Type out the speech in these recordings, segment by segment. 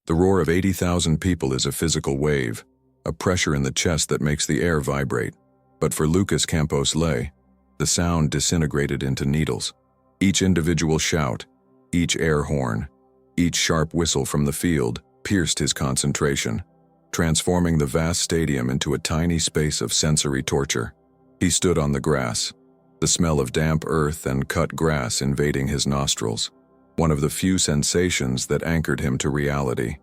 The roar of 80,000 people is a physical wave, a pressure in the chest that makes the air vibrate. But for Lucas Campos Ley, the sound disintegrated into needles. Each individual shout, each air horn, each sharp whistle from the field pierced his concentration, transforming the vast stadium into a tiny space of sensory torture. He stood on the grass, the smell of damp earth and cut grass invading his nostrils, one of the few sensations that anchored him to reality.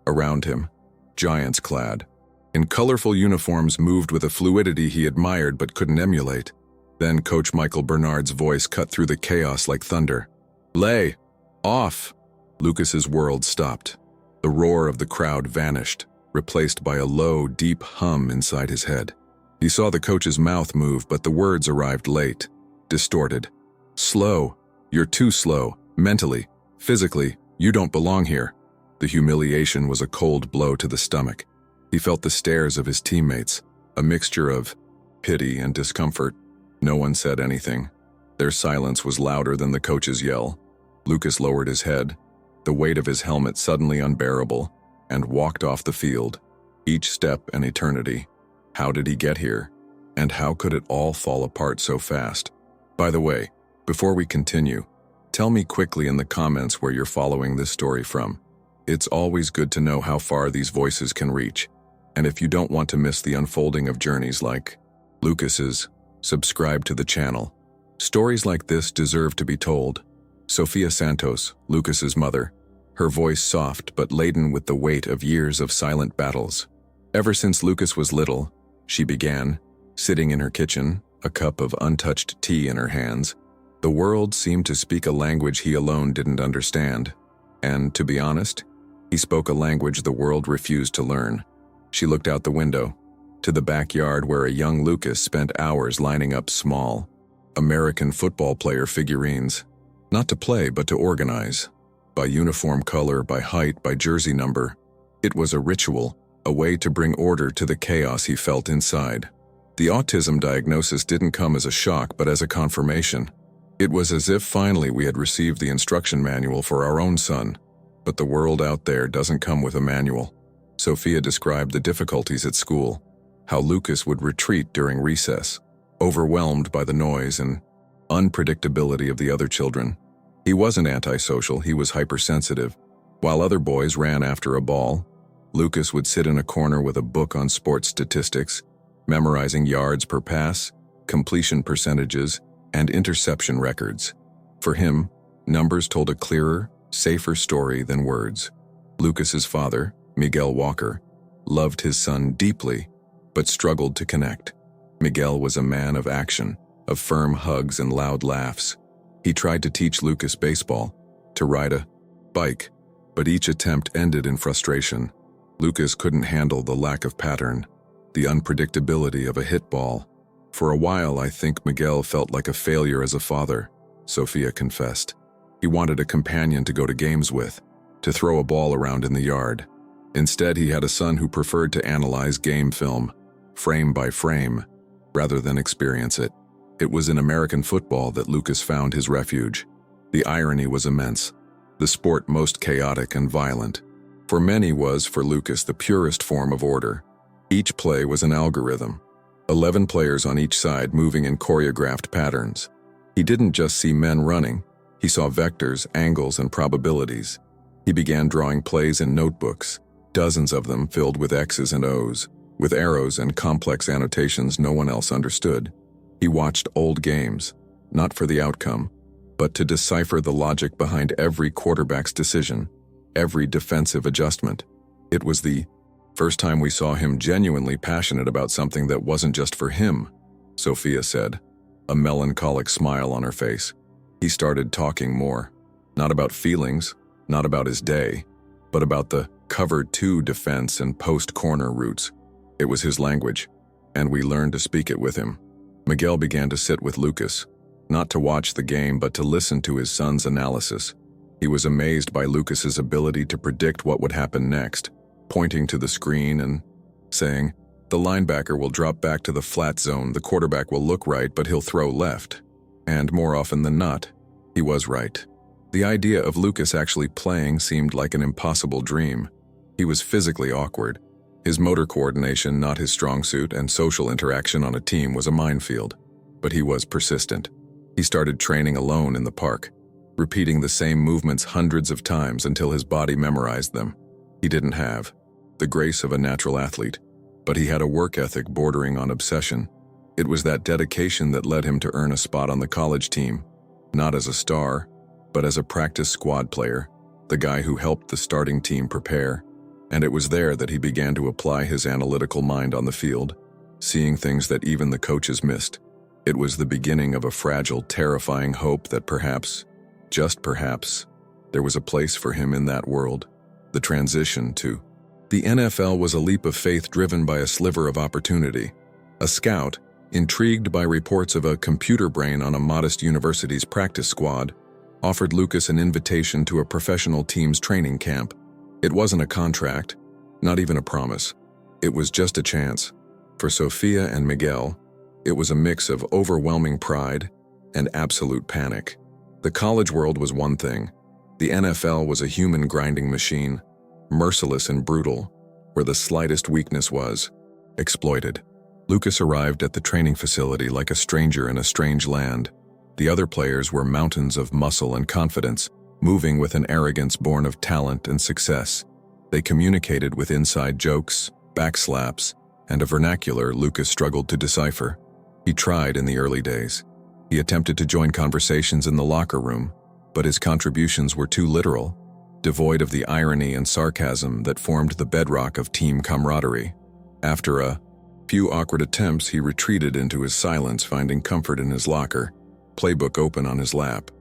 Around him, giants clad, in colorful uniforms moved with a fluidity he admired but couldn't emulate. Then Coach Michael Bernard's voice cut through the chaos like thunder. "Ley, off!" Lucas's world stopped. The roar of the crowd vanished, replaced by a low, deep hum inside his head. He saw the coach's mouth move, but the words arrived late, distorted. "Slow. You're too slow. Mentally, physically, you don't belong here." The humiliation was a cold blow to the stomach. He felt the stares of his teammates, a mixture of pity and discomfort. No one said anything. Their silence was louder than the coach's yell. Lucas lowered his head, the weight of his helmet suddenly unbearable, and walked off the field, each step an eternity. How did he get here? And how could it all fall apart so fast? By the way, before we continue, tell me quickly in the comments where you're following this story from. It's always good to know how far these voices can reach. And if you don't want to miss the unfolding of journeys like Lucas's, subscribe to the channel. Stories like this deserve to be told. Sofia Santos, Lucas's mother, her voice soft but laden with the weight of years of silent battles. Ever since Lucas was little, she began, sitting in her kitchen, a cup of untouched tea in her hands. The world seemed to speak a language he alone didn't understand. And, to be honest, he spoke a language the world refused to learn. She looked out the window, to the backyard where a young Lucas spent hours lining up small, American football player figurines, not to play but to organize, by uniform color, by height, by jersey number. It was a ritual, a way to bring order to the chaos he felt inside. The autism diagnosis didn't come as a shock but as a confirmation. It was as if finally we had received the instruction manual for our own son. But the world out there doesn't come with a manual. Sofia described the difficulties at school, how Lucas would retreat during recess, overwhelmed by the noise and unpredictability of the other children. He wasn't antisocial, he was hypersensitive. While other boys ran after a ball, Lucas would sit in a corner with a book on sports statistics, memorizing yards per pass, completion percentages, and interception records. For him, numbers told a clearer, safer story than words. Lucas's father, Miguel Walker, loved his son deeply, but struggled to connect. Miguel was a man of action, of firm hugs and loud laughs. He tried to teach Lucas baseball, to ride a bike, but each attempt ended in frustration. Lucas couldn't handle the lack of pattern, the unpredictability of a hit ball. For a while, I think Miguel felt like a failure as a father, Sofia confessed. He wanted a companion to go to games with, to throw a ball around in the yard. Instead, he had a son who preferred to analyze game film, frame by frame, rather than experience it. It was in American football that Lucas found his refuge. The irony was immense. The sport most chaotic and violent. For many was, for Lucas, the purest form of order. Each play was an algorithm. 11 players on each side moving in choreographed patterns. He didn't just see men running. He saw vectors, angles, and probabilities. He began drawing plays in notebooks, dozens of them filled with X's and O's, with arrows and complex annotations no one else understood. He watched old games, not for the outcome, but to decipher the logic behind every quarterback's decision, every defensive adjustment. It was the first time we saw him genuinely passionate about something that wasn't just for him, Sofia said, a melancholic smile on her face. He started talking more, not about feelings, not about his day, but about the cover two defense and post-corner routes. It was his language, and we learned to speak it with him. Miguel began to sit with Lucas, not to watch the game but to listen to his son's analysis. He was amazed by Lucas's ability to predict what would happen next, pointing to the screen and saying, "The linebacker will drop back to the flat zone, the quarterback will look right but he'll throw left." And more often than not, he was right. The idea of Lucas actually playing seemed like an impossible dream. He was physically awkward. His motor coordination not his strong suit, and social interaction on a team was a minefield. But he was persistent. He started training alone in the park, repeating the same movements hundreds of times until his body memorized them. He didn't have the grace of a natural athlete, but he had a work ethic bordering on obsession. It was that dedication that led him to earn a spot on the college team, not as a star, but as a practice squad player, the guy who helped the starting team prepare. And it was there that he began to apply his analytical mind on the field, seeing things that even the coaches missed. It was the beginning of a fragile, terrifying hope that perhaps, just perhaps, there was a place for him in that world. The transition to the NFL was a leap of faith driven by a sliver of opportunity. A scout, intrigued by reports of a computer brain on a modest university's practice squad, offered Lucas an invitation to a professional team's training camp. It wasn't a contract, not even a promise. It was just a chance. For Sophia and Miguel, it was a mix of overwhelming pride and absolute panic. The college world was one thing. The NFL was a human grinding machine, merciless and brutal, where the slightest weakness was exploited. Lucas arrived at the training facility like a stranger in a strange land. The other players were mountains of muscle and confidence, moving with an arrogance born of talent and success. They communicated with inside jokes, backslaps, and a vernacular Lucas struggled to decipher. He tried in the early days. He attempted to join conversations in the locker room, but his contributions were too literal, devoid of the irony and sarcasm that formed the bedrock of team camaraderie. After a few awkward attempts, he retreated into his silence, finding comfort in his locker, playbook open on his lap.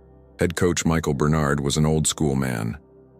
Head coach Michael Bernard was an old-school man.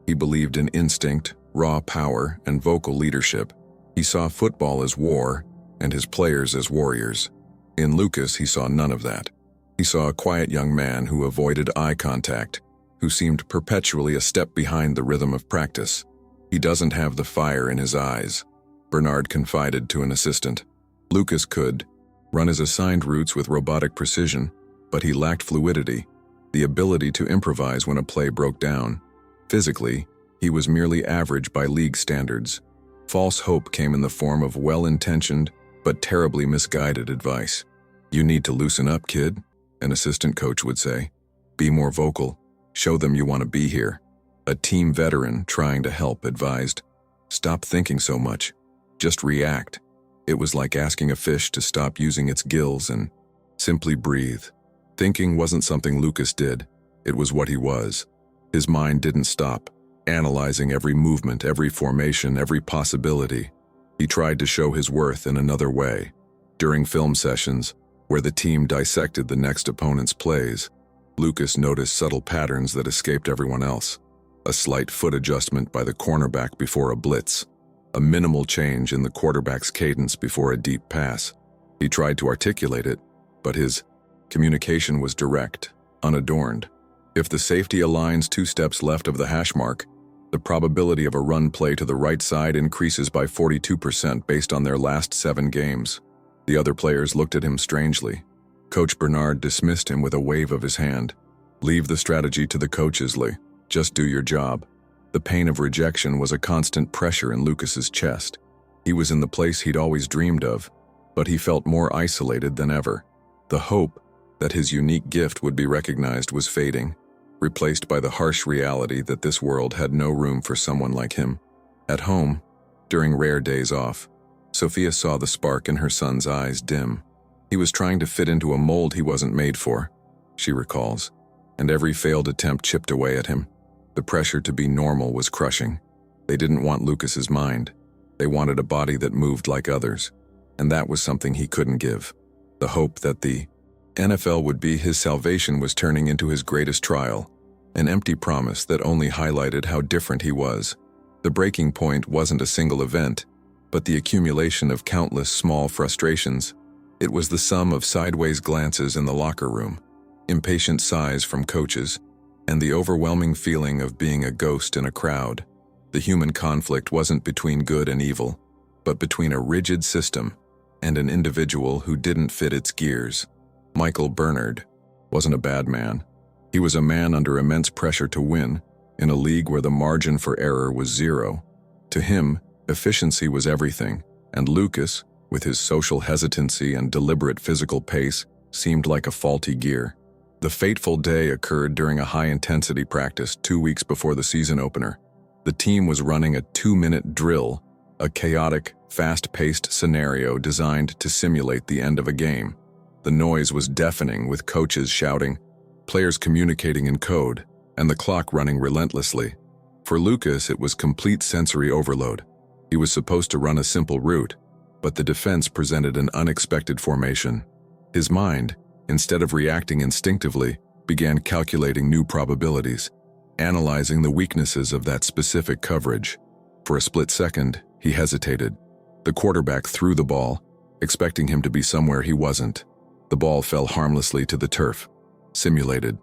He believed in instinct, raw power, and vocal leadership. He saw football as war and his players as warriors. In Lucas, he saw none of that. He saw a quiet young man who avoided eye contact, who seemed perpetually a step behind the rhythm of practice. He doesn't have the fire in his eyes, Bernard confided to an assistant. Lucas could run his assigned routes with robotic precision, but he lacked fluidity, the ability to improvise when a play broke down. Physically, he was merely average by league standards. False hope came in the form of well-intentioned but terribly misguided advice. "You need to loosen up, kid," an assistant coach would say. "Be more vocal. Show them you want to be here." A team veteran trying to help advised, "Stop thinking so much. Just react." It was like asking a fish to stop using its gills and simply breathe. Thinking wasn't something Lucas did. It was what he was. His mind didn't stop, analyzing every movement, every formation, every possibility. He tried to show his worth in another way. During film sessions, where the team dissected the next opponent's plays, Lucas noticed subtle patterns that escaped everyone else. A slight foot adjustment by the cornerback before a blitz, a minimal change in the quarterback's cadence before a deep pass. He tried to articulate it, but his communication was direct, unadorned. If the safety aligns 2 steps left of the hash mark, the probability of a run play to the right side increases by 42% based on their last 7 games. The other players looked at him strangely. Coach Bernard dismissed him with a wave of his hand. "Leave the strategy to the coaches, Lee. Just do your job." The pain of rejection was a constant pressure in Lucas's chest. He was in the place he'd always dreamed of, but he felt more isolated than ever. The hope that his unique gift would be recognized was fading, replaced by the harsh reality that this world had no room for someone like him. At home, during rare days off, Sophia saw the spark in her son's eyes dim. He was trying to fit into a mold he wasn't made for, she recalls, and every failed attempt chipped away at him. The pressure to be normal was crushing. They didn't want Lucas's mind. They wanted a body that moved like others, and that was something he couldn't give. The hope that the NFL would be his salvation was turning into his greatest trial, an empty promise that only highlighted how different he was. The breaking point wasn't a single event, but the accumulation of countless small frustrations. It was the sum of sideways glances in the locker room, impatient sighs from coaches, and the overwhelming feeling of being a ghost in a crowd. The human conflict wasn't between good and evil, but between a rigid system and an individual who didn't fit its gears. Michael Bernard wasn't a bad man. He was a man under immense pressure to win, in a league where the margin for error was 0. To him, efficiency was everything, and Lucas, with his social hesitancy and deliberate physical pace, seemed like a faulty gear. The fateful day occurred during a high-intensity practice 2 weeks before the season opener. The team was running a 2-minute drill, a chaotic, fast-paced scenario designed to simulate the end of a game. The noise was deafening, with coaches shouting, players communicating in code, and the clock running relentlessly. For Lucas, it was complete sensory overload. He was supposed to run a simple route, but the defense presented an unexpected formation. His mind, instead of reacting instinctively, began calculating new probabilities, analyzing the weaknesses of that specific coverage. For a split second, he hesitated. The quarterback threw the ball, expecting him to be somewhere he wasn't. The ball fell harmlessly to the turf. Simulated.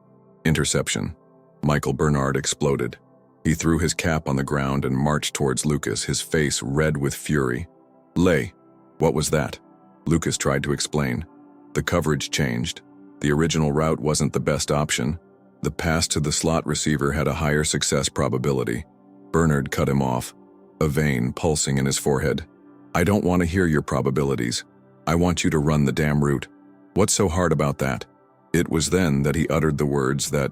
Interception. Michael Bernard exploded. He threw his cap on the ground and marched towards Lucas, his face red with fury. "Lay, what was that?" Lucas tried to explain. The coverage changed. The original route wasn't the best option. The pass to the slot receiver had a higher success probability. Bernard cut him off, a vein pulsing in his forehead. "I don't want to hear your probabilities. I want you to run the damn route. What's so hard about that?" It was then that he uttered the words that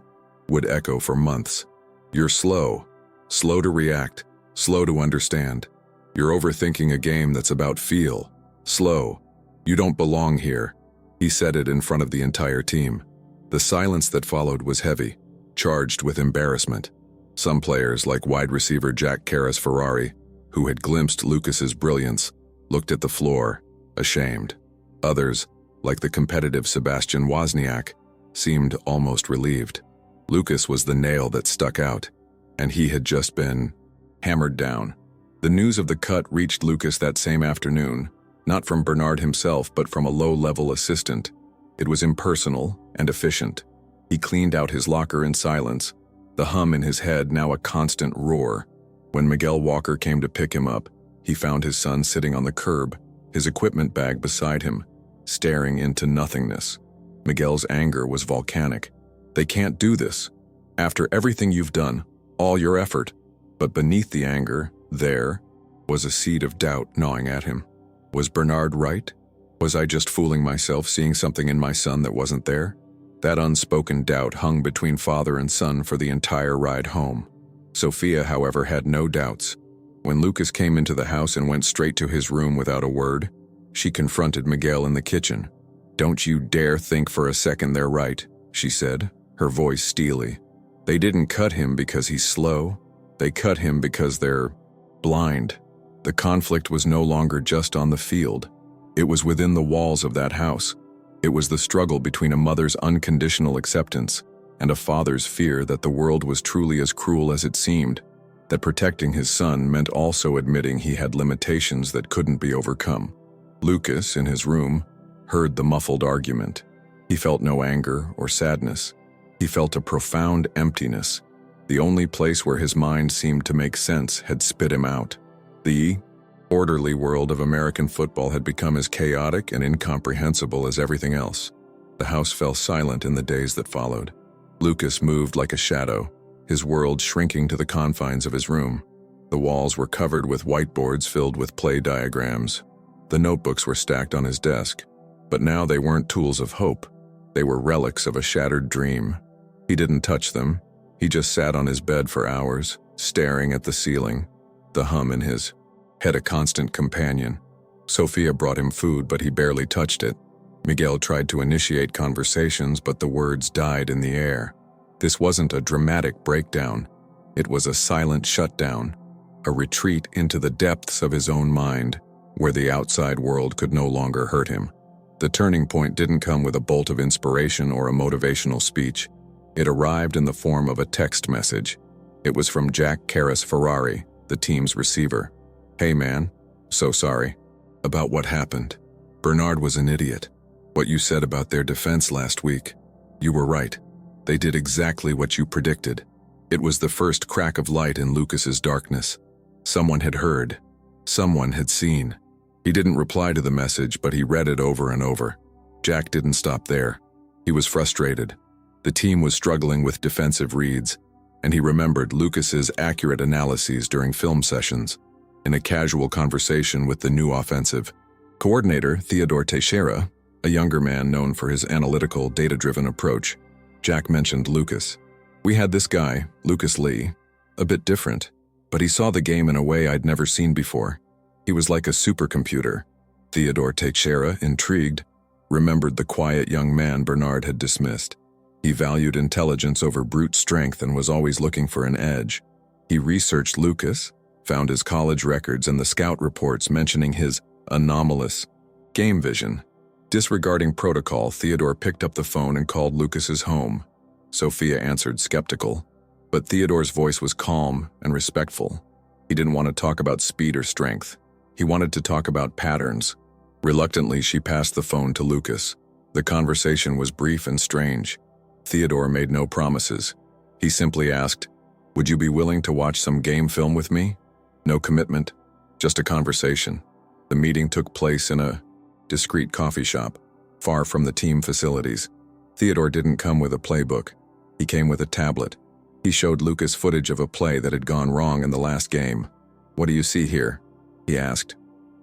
would echo for months. "You're slow. Slow to react. Slow to understand. You're overthinking a game that's about feel. Slow. You don't belong here." He said it in front of the entire team. The silence that followed was heavy, charged with embarrassment. Some players, like wide receiver Jack Ferrari, who had glimpsed Lucas's brilliance, looked at the floor, ashamed. Others, like the competitive Sebastian Wozniak, seemed almost relieved. Lucas was the nail that stuck out, and he had just been hammered down. The news of the cut reached Lucas that same afternoon, not from Bernard himself, but from a low-level assistant. It was impersonal and efficient. He cleaned out his locker in silence, the hum in his head now a constant roar. When Miguel Walker came to pick him up, he found his son sitting on the curb, his equipment bag beside him, staring into nothingness. Miguel's anger was volcanic. "They can't do this. After everything you've done, all your effort." But beneath the anger, there was a seed of doubt gnawing at him. Was Bernard right? Was I just fooling myself, seeing something in my son that wasn't there? That unspoken doubt hung between father and son for the entire ride home. Sophia, however, had no doubts. When Lucas came into the house and went straight to his room without a word, she confronted Miguel in the kitchen. "Don't you dare think for a second they're right," she said, her voice steely. "They didn't cut him because he's slow. They cut him because they're blind." The conflict was no longer just on the field. It was within the walls of that house. It was the struggle between a mother's unconditional acceptance and a father's fear that the world was truly as cruel as it seemed, that protecting his son meant also admitting he had limitations that couldn't be overcome. Lucas, in his room, heard the muffled argument. He felt no anger or sadness. He felt a profound emptiness. The only place where his mind seemed to make sense had spit him out. The orderly world of American football had become as chaotic and incomprehensible as everything else. The house fell silent in the days that followed. Lucas moved like a shadow, his world shrinking to the confines of his room. The walls were covered with whiteboards filled with play diagrams. The notebooks were stacked on his desk, but now they weren't tools of hope. They were relics of a shattered dream. He didn't touch them. He just sat on his bed for hours, staring at the ceiling, the hum in his head a constant companion. Sophia brought him food, but he barely touched it. Miguel tried to initiate conversations, but the words died in the air. This wasn't a dramatic breakdown. It was a silent shutdown, a retreat into the depths of his own mind, where the outside world could no longer hurt him. The turning point didn't come with a bolt of inspiration or a motivational speech. It arrived in the form of a text message. It was from Jack Ferrari, the team's receiver. "Hey man, so sorry about what happened. Bernard was an idiot. What you said about their defense last week, you were right. They did exactly what you predicted." It was the first crack of light in Lucas's darkness. Someone had heard. Someone had seen. He didn't reply to the message, but he read it over and over. Jack didn't stop there. He was frustrated. The team was struggling with defensive reads, and he remembered Lucas's accurate analyses during film sessions. in a casual conversation with the new offensive coordinator, Theodore Teixeira, a younger man known for his analytical, data-driven approach. Jack mentioned Lucas. "We had this guy, Lucas Lee, a bit different, but he saw the game in a way I'd never seen before. He was like a supercomputer." Theodore Teixeira, intrigued, remembered the quiet young man Bernard had dismissed. He valued intelligence over brute strength and was always looking for an edge. He researched Lucas, found his college records and the scout reports mentioning his anomalous game vision. Disregarding protocol, Theodore picked up the phone and called Lucas's home. Sophia answered, skeptical, but Theodore's voice was calm and respectful. He didn't want to talk about speed or strength. He wanted to talk about patterns. Reluctantly, she passed the phone to Lucas. The conversation was brief and strange. Theodore made no promises. He simply asked, "Would you be willing to watch some game film with me?" No commitment, just a conversation. The meeting took place in a discreet coffee shop, far from the team facilities. Theodore didn't come with a playbook. He came with a tablet. He showed Lucas footage of a play that had gone wrong in the last game. "What do you see here?" he asked.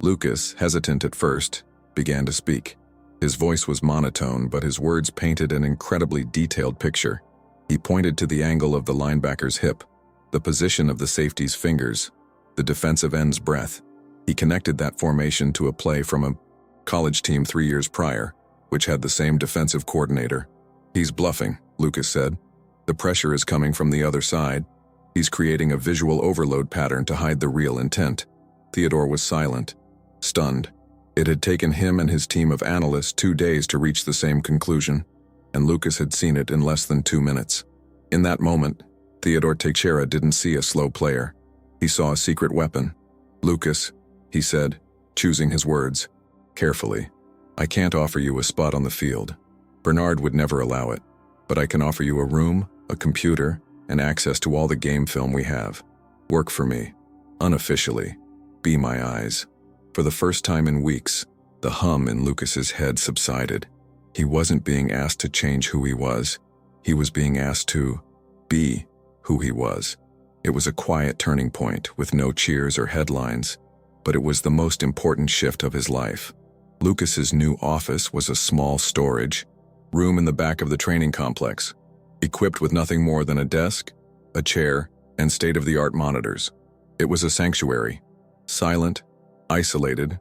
Lucas, hesitant at first, began to speak. His voice was monotone, but his words painted an incredibly detailed picture. He pointed to the angle of the linebacker's hip, the position of the safety's fingers, the defensive end's breath. He connected that formation to a play from a college team 3 years prior, which had the same defensive coordinator. "He's bluffing," Lucas said. "The pressure is coming from the other side. He's creating a visual overload pattern to hide the real intent." Theodore was silent, stunned. It had taken him and his team of analysts 2 days to reach the same conclusion, and Lucas had seen it in less than 2 minutes. In that moment, Theodore Teixeira didn't see a slow player. He saw a secret weapon. "Lucas," he said, choosing his words carefully, "I can't offer you a spot on the field. Bernard would never allow it, but I can offer you a room, a computer, and access to all the game film we have. Work for me. Unofficially. Be my eyes." For the first time in weeks, the hum in Lucas's head subsided. He wasn't being asked to change who he was. He was being asked to be who he was. It was a quiet turning point with no cheers or headlines, but it was the most important shift of his life. Lucas's new office was a small storage room in the back of the training complex, equipped with nothing more than a desk, a chair, and state-of-the-art monitors. It was a sanctuary, silent, isolated,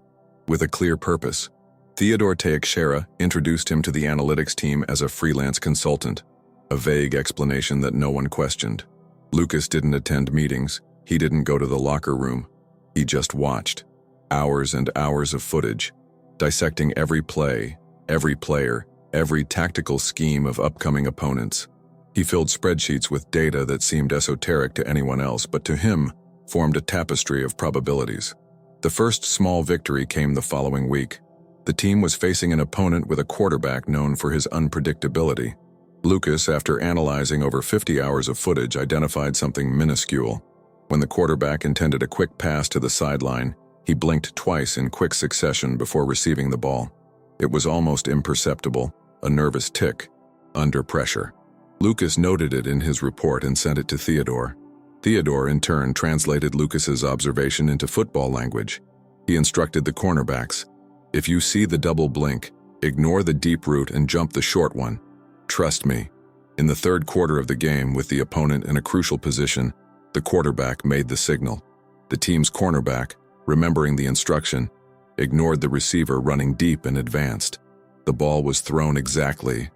with a clear purpose. Theodore Teixeira introduced him to the analytics team as a freelance consultant, a vague explanation that no one questioned. Lucas didn't attend meetings. He didn't go to the locker room. He just watched. Hours and hours of footage, dissecting every play, every player, every tactical scheme of upcoming opponents. He filled spreadsheets with data that seemed esoteric to anyone else, but to him, formed a tapestry of probabilities. The first small victory came the following week. The team was facing an opponent with a quarterback known for his unpredictability. Lucas, after analyzing over 50 hours of footage, identified something minuscule. When the quarterback intended a quick pass to the sideline, he blinked twice in quick succession before receiving the ball. It was almost imperceptible, a nervous tick, under pressure. Lucas noted it in his report and sent it to Theodore. Theodore, in turn, translated Lucas's observation into football language. He instructed the cornerbacks, "If you see the double blink, ignore the deep route and jump the short one. Trust me." In the third quarter of the game, with the opponent in a crucial position, the quarterback made the signal. The team's cornerback, remembering the instruction, ignored the receiver running deep and advanced. The ball was thrown exactly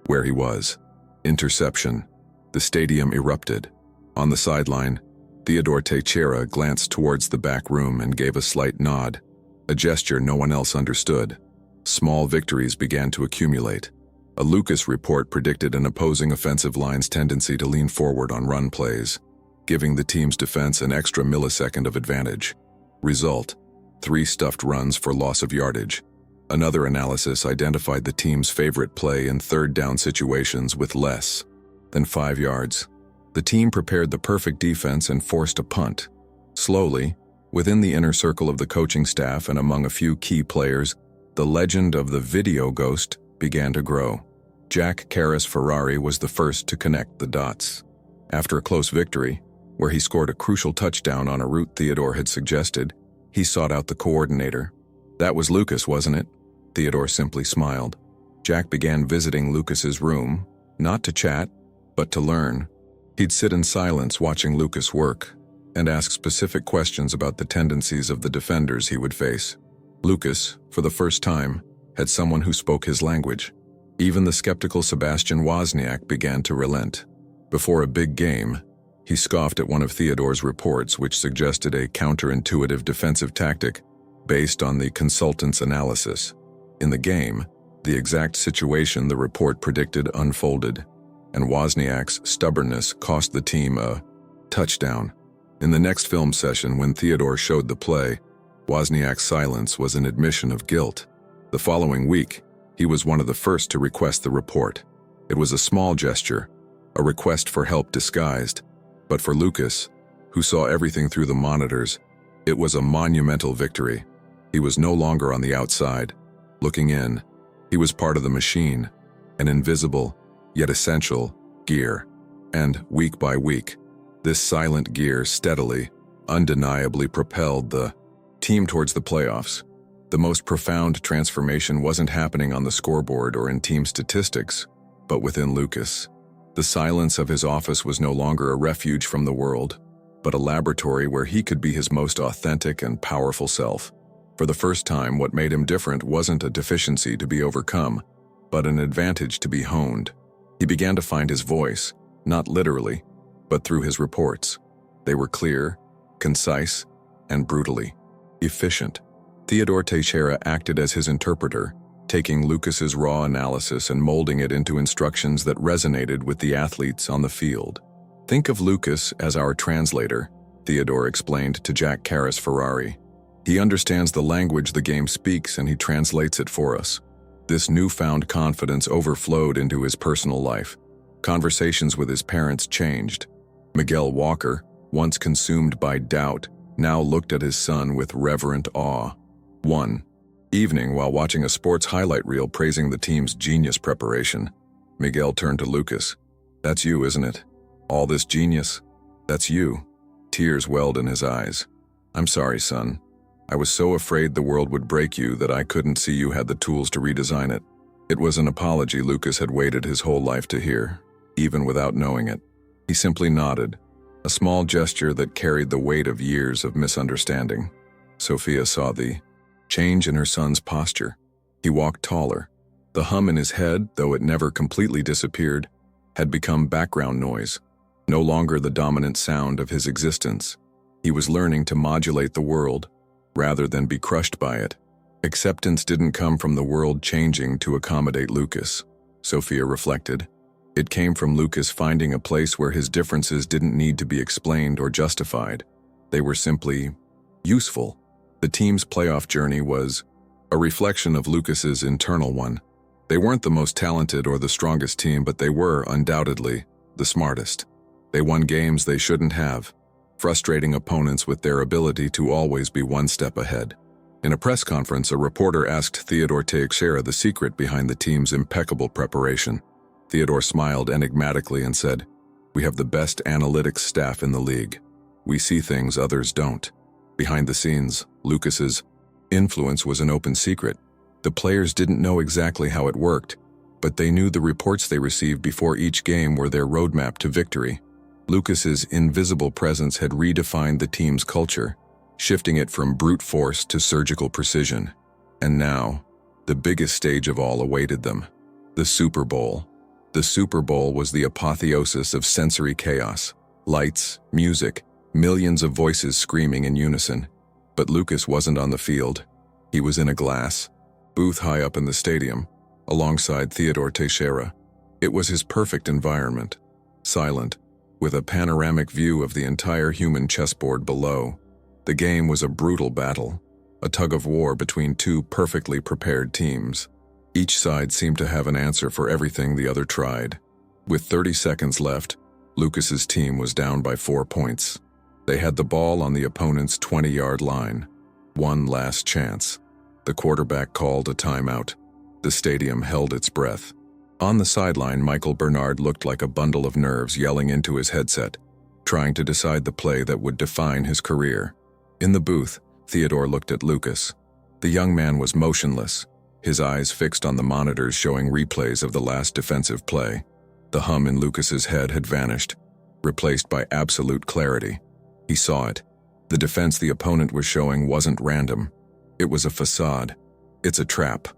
where he was. Interception. The stadium erupted. On the sideline, Theodore Teixeira glanced towards the back room and gave a slight nod, a gesture no one else understood. Small victories began to accumulate. A Lucas report predicted an opposing offensive line's tendency to lean forward on run plays, giving the team's defense an extra millisecond of advantage. Result: 3 stuffed runs for loss of yardage. Another analysis identified the team's favorite play in third down situations with less than 5 yards. The team prepared the perfect defense and forced a punt. Slowly, within the inner circle of the coaching staff and among a few key players, the legend of the video ghost began to grow. Jack Ferrari was the first to connect the dots. After a close victory, where he scored a crucial touchdown on a route Theodore had suggested. He sought out the coordinator. "That was Lucas, wasn't it?" Theodore simply smiled. Jack began visiting Lucas's room, not to chat, but to learn. He'd sit in silence watching Lucas work, and ask specific questions about the tendencies of the defenders he would face. Lucas, for the first time, had someone who spoke his language. Even the skeptical Sebastian Wozniak began to relent. Before a big game, he scoffed at one of Theodore's reports, which suggested a counterintuitive defensive tactic based on the consultant's analysis. In the game, the exact situation the report predicted unfolded, and Wozniak's stubbornness cost the team a touchdown. In the next film session, when Theodore showed the play, Wozniak's silence was an admission of guilt. The following week, he was one of the first to request the report. It was a small gesture, a request for help disguised, but for Lucas, who saw everything through the monitors, it was a monumental victory. He was no longer on the outside, looking in. He was part of the machine, an invisible, yet essential, gear. And, week by week, this silent gear steadily, undeniably propelled the team towards the playoffs. The most profound transformation wasn't happening on the scoreboard or in team statistics, but within Lucas. The silence of his office was no longer a refuge from the world, but a laboratory where he could be his most authentic and powerful self. For the first time, what made him different wasn't a deficiency to be overcome, but an advantage to be honed. He began to find his voice, not literally, but through his reports. They were clear, concise, and brutally efficient. Theodore Teixeira acted as his interpreter, taking Lucas's raw analysis and molding it into instructions that resonated with the athletes on the field. "Think of Lucas as our translator," Theodore explained to Jack Ferrari. "He understands the language the game speaks and he translates it for us." This newfound confidence overflowed into his personal life. Conversations with his parents changed. Miguel Walker, once consumed by doubt, now looked at his son with reverent awe. One evening, while watching a sports highlight reel praising the team's genius preparation, Miguel turned to Lucas. "That's you, isn't it? All this genius? That's you." Tears welled in his eyes. "I'm sorry, son. I was so afraid the world would break you that I couldn't see you had the tools to redesign it." It was an apology Lucas had waited his whole life to hear, even without knowing it. He simply nodded, a small gesture that carried the weight of years of misunderstanding. Sophia saw the change in her son's posture. He walked taller. The hum in his head, though it never completely disappeared, had become background noise, no longer the dominant sound of his existence. He was learning to modulate the world, rather than be crushed by it. Acceptance didn't come from the world changing to accommodate Lucas, Sophia reflected. It came from Lucas finding a place where his differences didn't need to be explained or justified. They were simply useful. The team's playoff journey was a reflection of Lucas's internal one. They weren't the most talented or the strongest team, but they were, undoubtedly, the smartest. They won games they shouldn't have, frustrating opponents with their ability to always be one step ahead. In a press conference, a reporter asked Theodore Teixeira the secret behind the team's impeccable preparation. Theodore smiled enigmatically and said, "We have the best analytics staff in the league. We see things others don't." Behind the scenes, Lucas's influence was an open secret. The players didn't know exactly how it worked, but they knew the reports they received before each game were their roadmap to victory. Lucas's invisible presence had redefined the team's culture, shifting it from brute force to surgical precision. And now, the biggest stage of all awaited them: the Super Bowl. The Super Bowl was the apotheosis of sensory chaos. Lights, music, millions of voices screaming in unison. But Lucas wasn't on the field. He was in a glass booth high up in the stadium, alongside Theodore Teixeira. It was his perfect environment, silent, with a panoramic view of the entire human chessboard below. The game was a brutal battle, a tug-of-war between two perfectly prepared teams. Each side seemed to have an answer for everything the other tried. With 30 seconds left, Lucas's team was down by 4 points. They had the ball on the opponent's 20-yard line. One last chance. The quarterback called a timeout. The stadium held its breath. On the sideline, Michael Bernard looked like a bundle of nerves yelling into his headset. trying to decide the play that would define his career. In the booth, Theodore looked at Lucas. The young man was motionless, his eyes fixed on the monitors showing replays of the last defensive play. The hum in Lucas's head had vanished, replaced by absolute clarity. He saw it. The defense the opponent was showing wasn't random. It was a facade. "It's a trap,"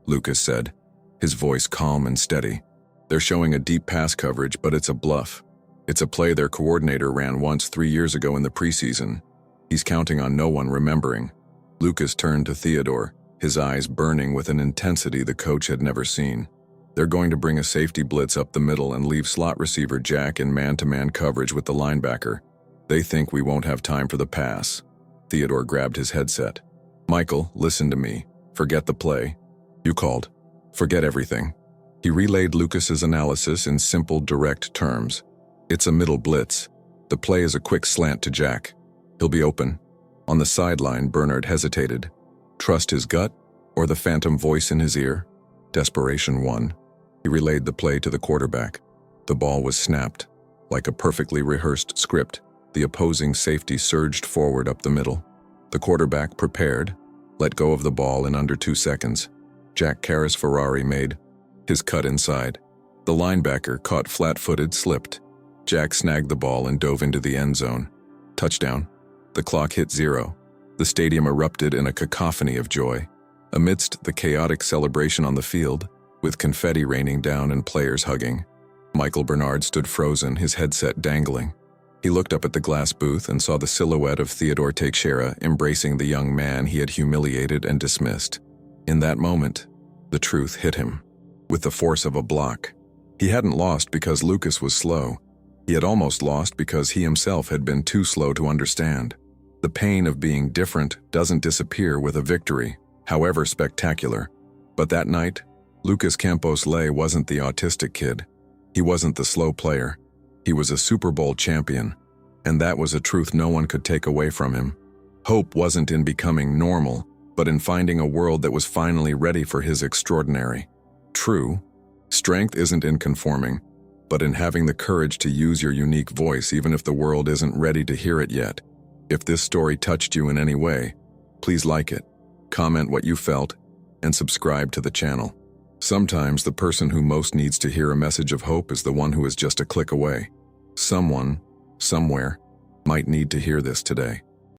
Lucas said, his voice calm and steady. "They're showing a deep pass coverage, but it's a bluff. It's a play their coordinator ran once 3 years ago in the preseason. He's counting on no one remembering." Lucas turned to Theodore, his eyes burning with an intensity the coach had never seen. "They're going to bring a safety blitz up the middle and leave slot receiver Jack in man-to-man coverage with the linebacker. They think we won't have time for the pass." Theodore grabbed his headset. "Michael, listen to me. Forget the play. You called. Forget everything." He relayed Lucas's analysis in simple, direct terms. "It's a middle blitz. The play is a quick slant to Jack. He'll be open." On the sideline, Bernard hesitated. Trust his gut or the phantom voice in his ear? Desperation won. He relayed the play to the quarterback. The ball was snapped. Like a perfectly rehearsed script, the opposing safety surged forward up the middle. The quarterback, prepared, let go of the ball in under 2 seconds. Jack Karras Ferrari made his cut inside. The linebacker, caught flat-footed, slipped. Jack snagged the ball and dove into the end zone. Touchdown. The clock hit 0. The stadium erupted in a cacophony of joy. Amidst the chaotic celebration on the field, with confetti raining down and players hugging, Michael Bernard stood frozen, his headset dangling. He looked up at the glass booth and saw the silhouette of Theodore Teixeira embracing the young man he had humiliated and dismissed. In that moment, the truth hit him, with the force of a block. He hadn't lost because Lucas was slow. He had almost lost because he himself had been too slow to understand. The pain of being different doesn't disappear with a victory, however spectacular. But that night, Lucas Campos Ley wasn't the autistic kid. He wasn't the slow player. He was a Super Bowl champion, and that was a truth no one could take away from him. Hope wasn't in becoming normal, but in finding a world that was finally ready for his extraordinary. True, strength isn't in conforming, but in having the courage to use your unique voice even if the world isn't ready to hear it yet. If this story touched you in any way, please like it, comment what you felt, and subscribe to the channel. Sometimes the person who most needs to hear a message of hope is the one who is just a click away. Someone, somewhere, might need to hear this today.